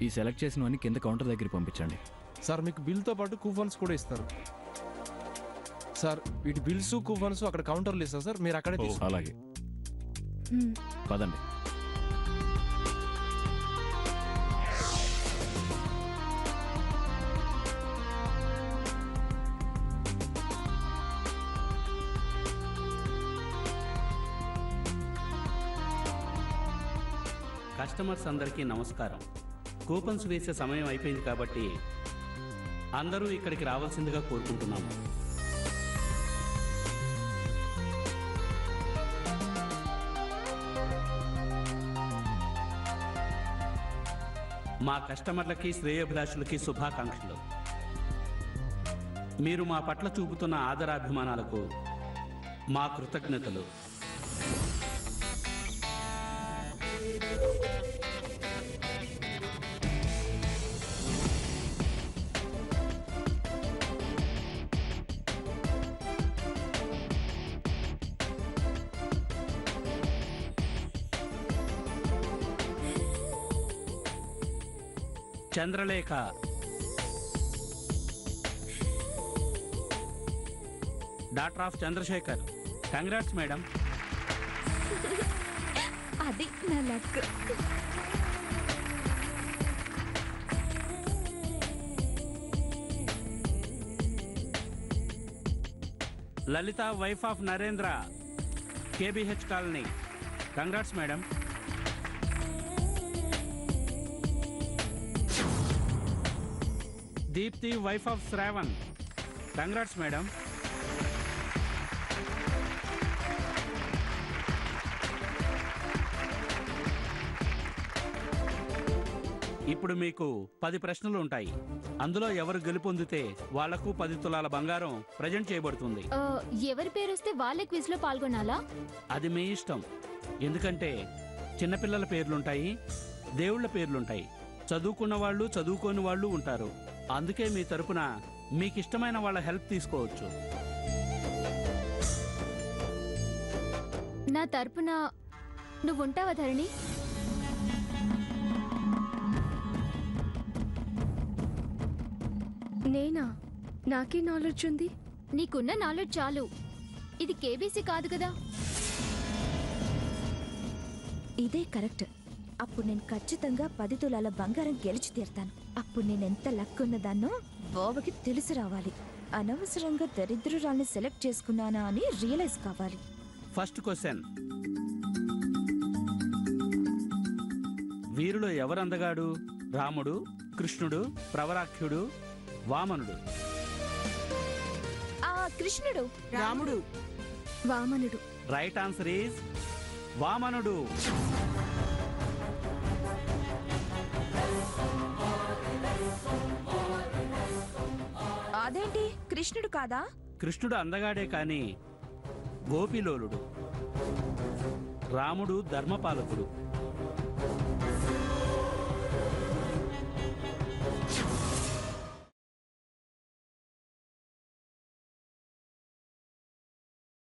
ఈ సెలెక్ట్ చేసినవన్నీ కింద కౌంటర్ దగ్గర పంపించండి. సార్ మీకు బిల్తో పాటు కూపన్స్ కూడా ఇస్తారు సార్. వీటి బిల్స్ కూపన్స్ అక్కడ కౌంటర్లు ఇస్తారు సార్, మీరు అక్కడే తీసుకోండి. అలాగే పదండి. కస్టమర్స్ అందరికీ నమస్కారం. కూపన్స్ వేసే సమయం అయిపోయింది కాబట్టి అందరూ ఇక్కడికి రావాల్సిందిగా కోరుకుంటున్నాము. మా కస్టమర్లకి శ్రేయోభిలాషులకి శుభాకాంక్షలు. మీరు మా పట్ల చూపుతున్న ఆదరాభిమానాలకు మా కృతజ్ఞతలు. Chandralekha, daughter of Chandrasekhar. Congrats madam. అది నా luck. Lalitha, wife of Narendra, KBH colony. Congrats madam. Deepthi, wife of Shravan. Congrats madam. ఇప్పుడు మీకు 10 ప్రశ్నలు ఉంటాయి. అందులో ఎవరు గెలుపొందితే వాళ్లకు 10 తులాల బంగారం ప్రజెంట్ చేయబడుతుంది. ఎవరి పేరు వస్తే వాళ్ళే క్విజ్ లో పాల్గొనాలా? అది మీ ఇష్టం. ఎందుకంటే చిన్నపిల్లల పేర్లుంటాయి, దేవుళ్ల పేర్లుంటాయి, చదువుకున్న వాళ్ళు, చదువుకోని వాళ్ళు ఉంటారు. అందుకే మీ తరపున మీకిష్టమైన వాళ్ళ హెల్ప్ తీసుకోవచ్చు. నా తరపున నువ్వుంటావా ధరణి? నేనా? నాకే నాలెడ్జ్ ఉంది. నీకున్న నాలెడ్జ్ చాలు. ఇది కేబీసీ కాదు కదా. ఇదే కరెక్ట్. అప్పుడు నేను ఖచ్చితంగా 10 తులాల బంగారం గెలిచి తీరుతాను. అప్పుడు నేనెంత లక్ ఉన్నదాన్నో బావకి తెలిసి రావాలి. అనవసరంగా దరిద్రురాల్ని సెలెక్ట్ చేసుకున్నానా అని రియలైజ్ కావాలి. ఫస్ట్ క్వశ్చన్, వీరిలో ఎవరు అందగాడు? రాముడు, కృష్ణుడు, ప్రవరాఖ్యుడు, వామనుడు? కృష్ణుడు. రాముడు. వామనుడు. రైట్ ఆన్సర్ ఈజ్ వామనుడు. అదేంటి కృష్ణుడు కాదా? కృష్ణుడు అందగాడే కాని గోపిలోలుడు. రాముడు ధర్మపాలకుడు.